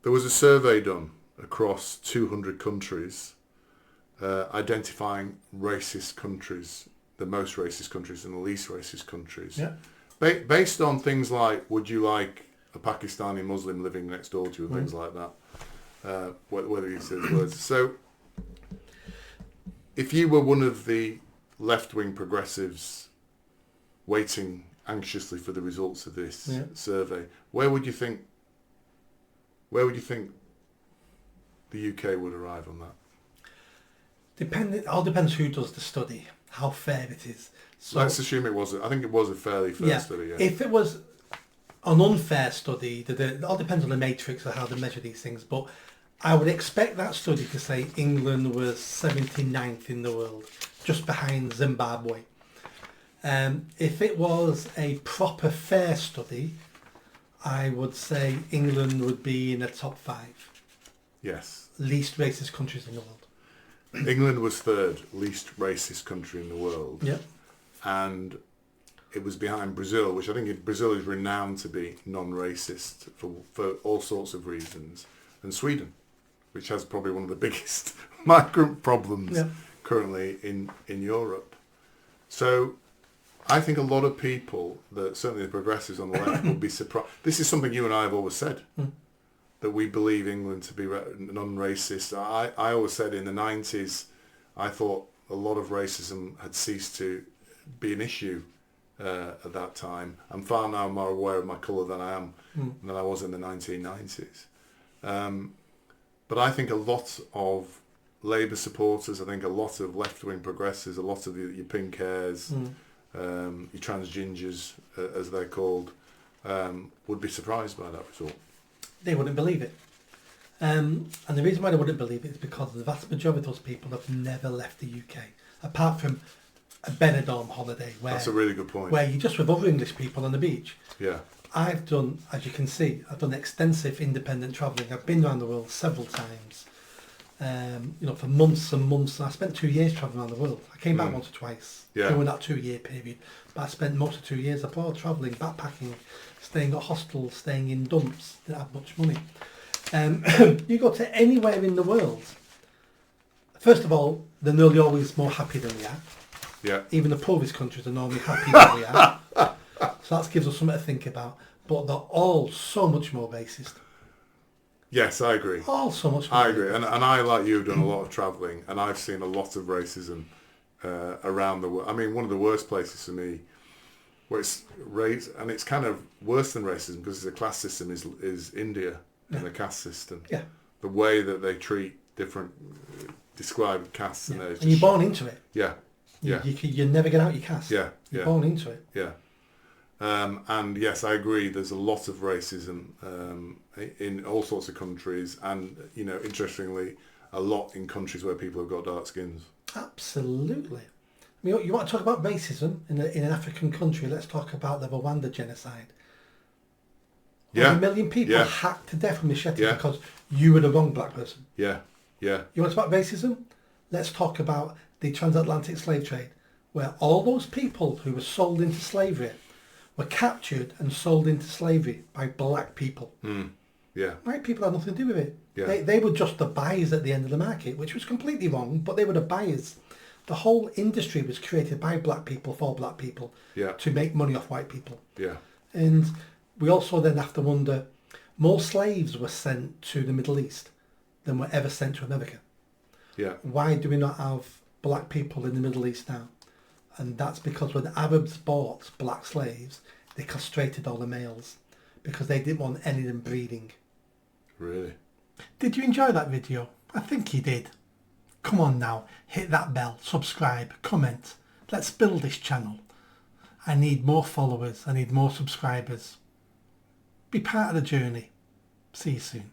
There was a survey done across 200 countries identifying racist countries, the most racist countries and the least racist countries. Yeah. Based on things like, would you like a Pakistani Muslim living next door to you and things like that, whether you say those words. So if you were one of the left-wing progressives waiting anxiously for the results of this survey, where would you think the UK would arrive on that? It all depends who does the study, how fair it is. So, let's assume I think it was a fairly fair study. Yeah. If it was an unfair study, it all depends on the matrix of how they measure these things, but I would expect that study to say England was 79th in the world, just behind Zimbabwe. If it was a proper fair study, I would say England would be in the top 5. Yes. Least racist countries in the world. England was third least racist country in the world. Yeah. And it was behind Brazil, which I think Brazil is renowned to be non-racist for all sorts of reasons, and Sweden, which has probably one of the biggest migrant problems currently in Europe. So I think a lot of people, certainly the progressives on the left, would be surprised. This is something you and I have always said, that we believe England to be non-racist. I always said in the 90s, I thought a lot of racism had ceased to be an issue at that time. I'm far now more aware of my colour than I am than I was in the 1990s. But I think a lot of Labour supporters, I think a lot of left-wing progressives, a lot of your pink hairs, your trans gingers, as they're called, would be surprised by that result. They wouldn't believe it. And the reason why they wouldn't believe it is because the vast majority of those people have never left the UK, apart from a Benidorm holiday. That's a really good point. Where you're just with other English people on the beach. Yeah. I've done, as you can see, I've done extensive independent travelling. I've been around the world several times, for months and months. I spent 2 years travelling around the world. I came back once or twice during that 2-year period, but I spent most of 2 years abroad travelling, backpacking, staying at hostels, staying in dumps. Didn't have much money. You go to anywhere in the world, first of all, they're nearly always more happy than we are. Yeah. Even the poorest countries are normally happy than we are. So that gives us something to think about. But they're all so much more racist. Yes, I agree. All so much more I agree. And I, like you, have done a lot of travelling, and I've seen a lot of racism around the world. I mean, one of the worst places for me, where it's race, and it's kind of worse than racism because it's a class system, is India and the caste system. Yeah. The way that they treat different described castes. And you're born into it. Yeah. Yeah. You never get out your caste. Yeah. You're born into it. Yeah. And yes, I agree. There's a lot of racism in all sorts of countries, and interestingly, a lot in countries where people have got dark skins. Absolutely. I mean, you want to talk about racism in an African country? Let's talk about the Rwanda genocide. 1 million people hacked to death from machete because you were the wrong black person. Yeah. Yeah. You want to talk about racism? Let's talk about the transatlantic slave trade, where all those people who were sold into slavery were captured and sold into slavery by black people. Yeah. White people had nothing to do with it. Yeah. They were just the buyers at the end of the market, which was completely wrong, but they were the buyers. The whole industry was created by black people for black people to make money off white people. Yeah. And we also then have to wonder, more slaves were sent to the Middle East than were ever sent to America. Yeah. Why do we not have black people in the Middle East now? And that's because when the Arabs bought black slaves, they castrated all the males because they didn't want any of them breeding. Really? Did you enjoy that video? I think you did. Come on now, hit that bell, subscribe, comment. Let's build this channel. I need more followers, I need more subscribers. Be part of the journey. See you soon.